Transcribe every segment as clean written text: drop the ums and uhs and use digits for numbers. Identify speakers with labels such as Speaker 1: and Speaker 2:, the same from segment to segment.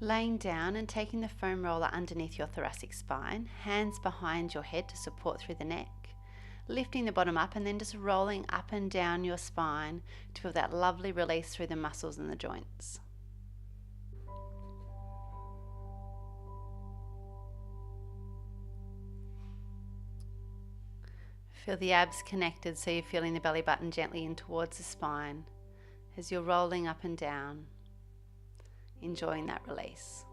Speaker 1: Laying down and taking the foam roller underneath your thoracic spine, hands behind your head to support through the neck, lifting the bottom up and then just rolling up and down your spine to feel that lovely release through the muscles and the joints. Feel the abs connected, so you're feeling the belly button gently in towards the spine as you're rolling up and down, enjoying that release.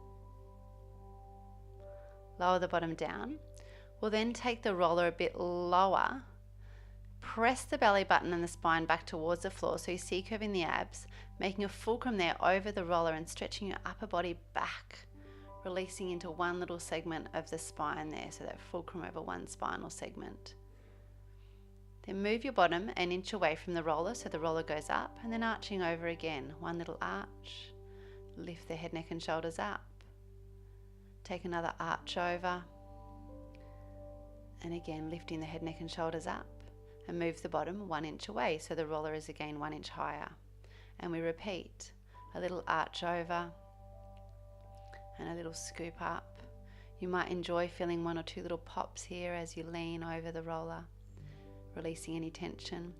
Speaker 1: Lower the bottom down. We'll then take the roller a bit lower, press the belly button and the spine back towards the floor so you see curving the abs, making a fulcrum there over the roller and stretching your upper body back, releasing into one little segment of the spine there, so that fulcrum over one spinal segment. Then move your bottom an inch away from the roller so the roller goes up, and then arching over again, one little arch. Lift the head, neck and shoulders up. Take another arch over, and again lifting the head, neck and shoulders up, and move the bottom 1 inch away so the roller is again 1 inch higher. And we repeat, a little arch over and a little scoop up. You might enjoy feeling 1 or 2 little pops here as you lean over the roller, releasing any tension.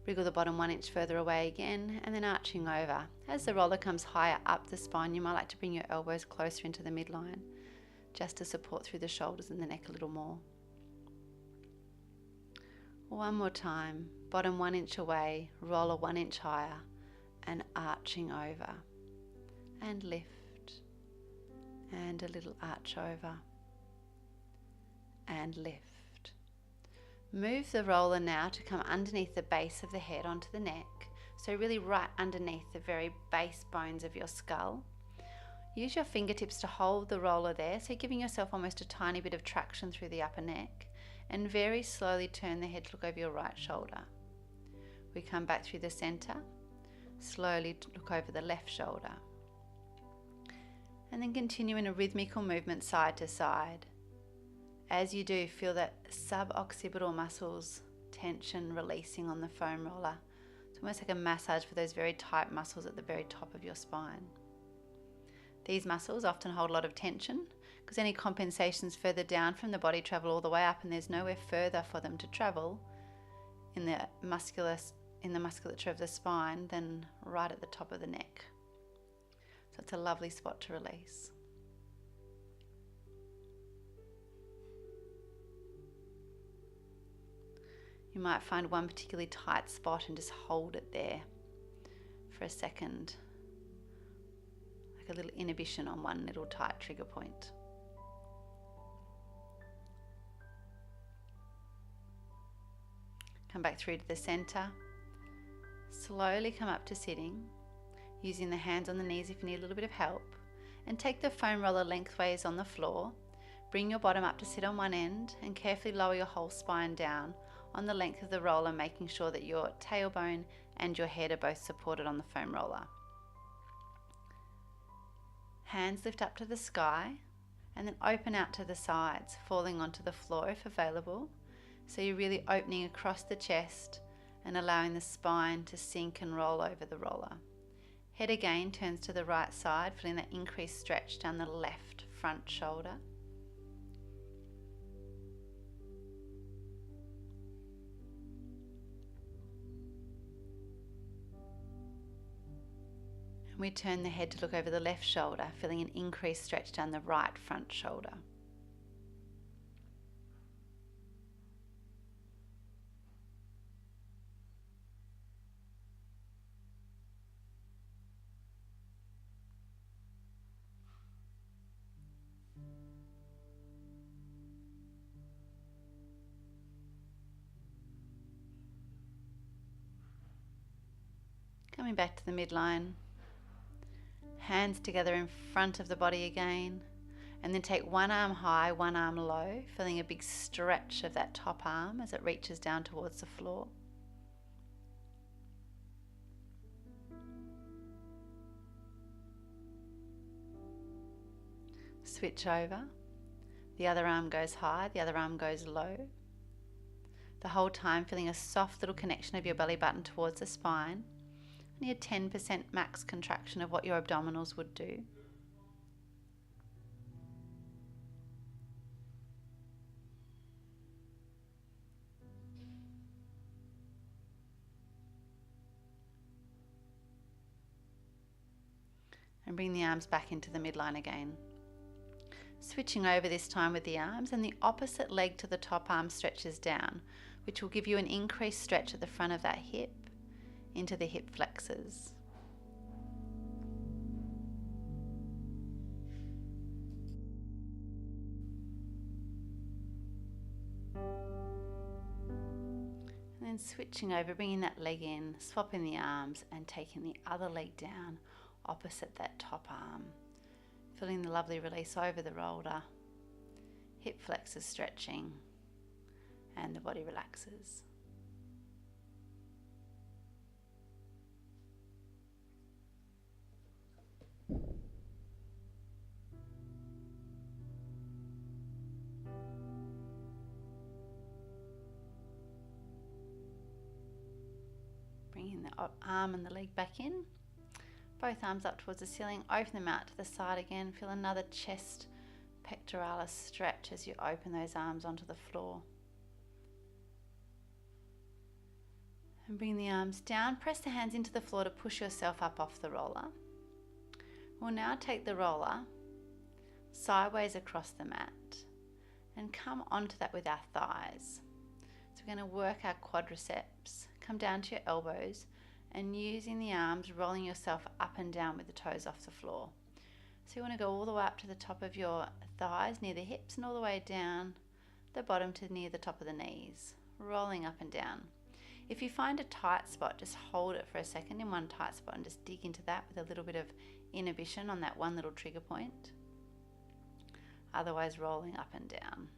Speaker 1: Wriggle the bottom 1 inch further away again, and then arching over. As the roller comes higher up the spine, you might like to bring your elbows closer into the midline, just to support through the shoulders and the neck a little more. One more time, bottom 1 inch away, roller 1 inch higher, and arching over, and lift, and a little arch over, and lift. Move the roller now to come underneath the base of the head onto the neck, so really right underneath the very base bones of your skull. Use your fingertips to hold the roller there, so you're giving yourself almost a tiny bit of traction through the upper neck, and very slowly turn the head to look over your right shoulder. We come back through the center, slowly look over the left shoulder, and then continue in a rhythmical movement side to side. As you do, feel that suboccipital muscles tension releasing on the foam roller. It's almost like a massage for those very tight muscles at the very top of your spine. These muscles often hold a lot of tension because any compensations further down from the body travel all the way up, and there's nowhere further for them to travel in the musculature of the spine than right at the top of the neck. So it's a lovely spot to release. You might find one particularly tight spot and just hold it there for a second, like a little inhibition on one little tight trigger point. Come back through to the center. Slowly come up to sitting, using the hands on the knees if you need a little bit of help, and take the foam roller lengthways on the floor. Bring your bottom up to sit on one end and carefully lower your whole spine down on the length of the roller, making sure that your tailbone and your head are both supported on the foam roller. Hands lift up to the sky and then open out to the sides, falling onto the floor if available. So you're really opening across the chest and allowing the spine to sink and roll over the roller. Head again turns to the right side, feeling that increased stretch down the left front shoulder. We turn the head to look over the left shoulder, feeling an increased stretch down the right front shoulder. Coming back to the midline. Hands together in front of the body again, and then take one arm high, one arm low, feeling a big stretch of that top arm as it reaches down towards the floor. Switch over. The other arm goes high, the other arm goes low. The whole time feeling a soft little connection of your belly button towards the spine. Only a 10% max contraction of what your abdominals would do. and bring the arms back into the midline again. Switching over this time with the arms, and the opposite leg to the top arm stretches down, which will give you an increased stretch at the front of that hip into the hip flexors. And then switching over, bringing that leg in, swapping the arms and taking the other leg down opposite that top arm. Feeling the lovely release over the roller, hip flexors stretching, and the body relaxes. Bringing the arm and the leg back in. Both arms up towards the ceiling, open them out to the side again. Feel another chest pectoralis stretch as you open those arms onto the floor. And bring the arms down, press the hands into the floor to push yourself up off the roller. We'll now take the roller sideways across the mat and come onto that with our thighs. So we're going to work our quadriceps. Come down to your elbows and using the arms, rolling yourself up and down with the toes off the floor. So you want to go all the way up to the top of your thighs near the hips and all the way down the bottom to near the top of the knees, rolling up and down. If you find a tight spot, just hold it for a second in one tight spot and just dig into that with a little bit of inhibition on that one little trigger point. Otherwise, rolling up and down.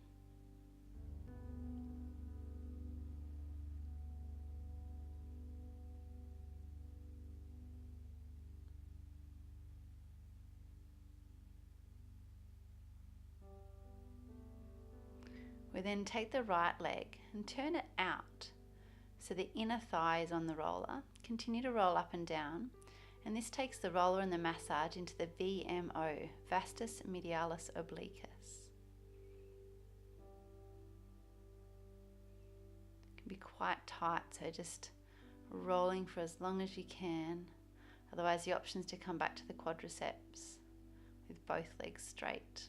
Speaker 1: We then take the right leg and turn it out so the inner thigh is on the roller. Continue to roll up and down, and this takes the roller and the massage into the VMO, vastus medialis obliquus. It can be quite tight, so just rolling for as long as you can. Otherwise, the option is to come back to the quadriceps with both legs straight.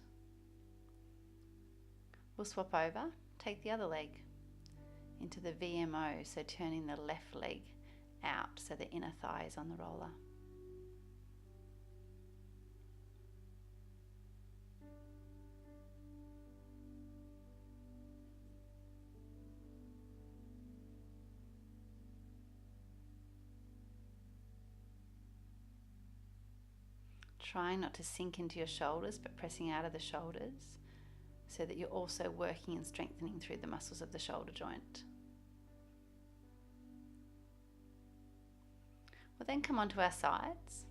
Speaker 1: We'll swap over, take the other leg into the VMO, so turning the left leg out so the inner thigh is on the roller. Trying not to sink into your shoulders, but pressing out of the shoulders, so that you're also working and strengthening through the muscles of the shoulder joint. We'll then come onto our sides,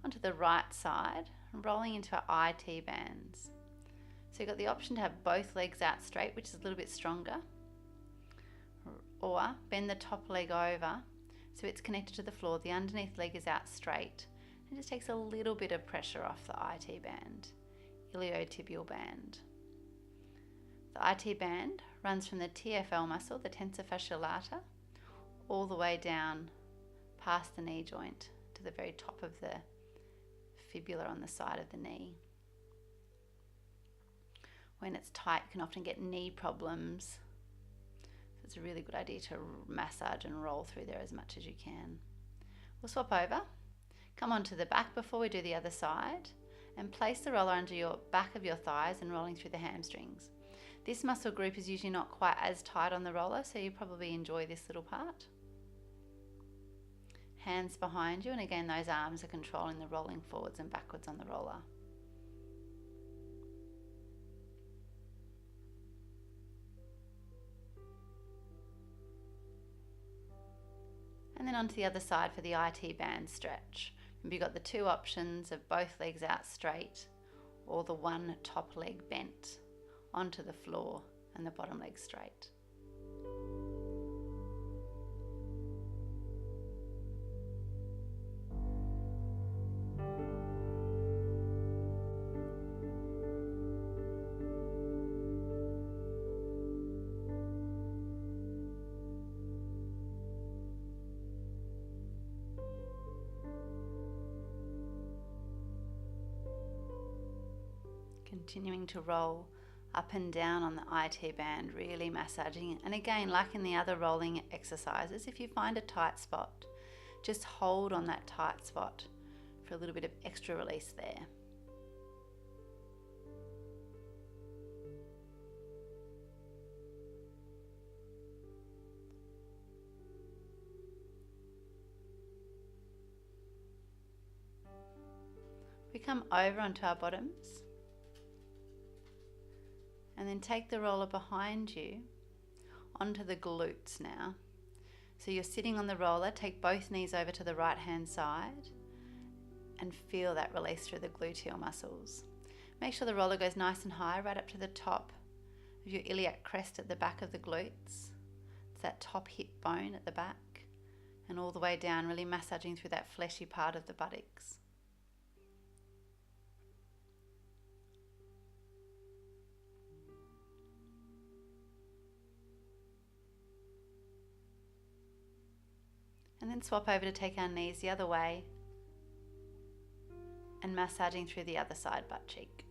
Speaker 1: onto the right side, rolling into our IT bands. So you've got the option to have both legs out straight, which is a little bit stronger, or bend the top leg over so it's connected to the floor. The underneath leg is out straight. It just takes a little bit of pressure off the IT band, iliotibial band. The IT band runs from the TFL muscle, the tensor fasciae lata, all the way down past the knee joint to the very top of the fibula on the side of the knee. When it's tight, you can often get knee problems. So it's a really good idea to massage and roll through there as much as you can. We'll swap over, come onto the back before we do the other side, and place the roller under your back of your thighs and rolling through the hamstrings. This muscle group is usually not quite as tight on the roller, so you probably enjoy this little part. Hands behind you, and again those arms are controlling the rolling forwards and backwards on the roller. And then onto the other side for the IT band stretch. Remember, you've got the two options of both legs out straight or the one top leg bent onto the floor and the bottom leg straight. Continuing to roll up and down on the IT band, really massaging. And again, like in the other rolling exercises, if you find a tight spot, just hold on that tight spot for a little bit of extra release there. We come over onto our bottoms and then take the roller behind you onto the glutes now. So you're sitting on the roller, take both knees over to the right hand side and feel that release through the gluteal muscles. Make sure the roller goes nice and high, right up to the top of your iliac crest at the back of the glutes. It's that top hip bone at the back, and all the way down, really massaging through that fleshy part of the buttocks. And then swap over to take our knees the other way and massaging through the other side butt cheek.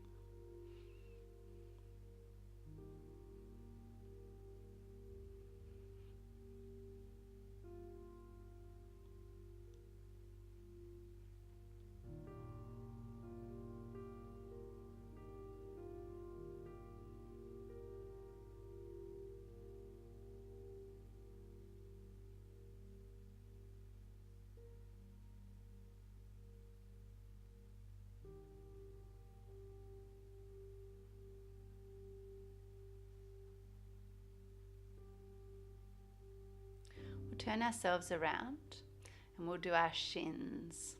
Speaker 1: Turn ourselves around and we'll do our shins.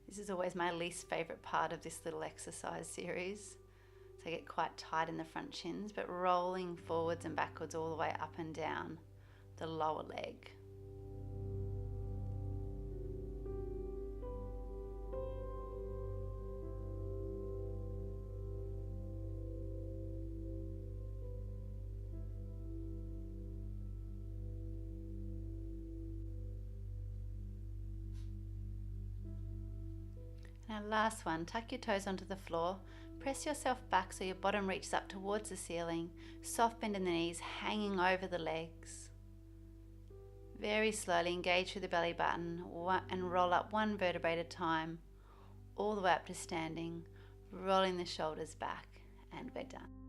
Speaker 1: This is always my least favorite part of this little exercise series. So I get quite tight in the front shins, but rolling forwards and backwards all the way up and down the lower leg. Now last one, tuck your toes onto the floor, press yourself back so your bottom reaches up towards the ceiling, soft bend in the knees, hanging over the legs. Very slowly engage through the belly button and roll up one vertebrae at a time, all the way up to standing, rolling the shoulders back, and we're done.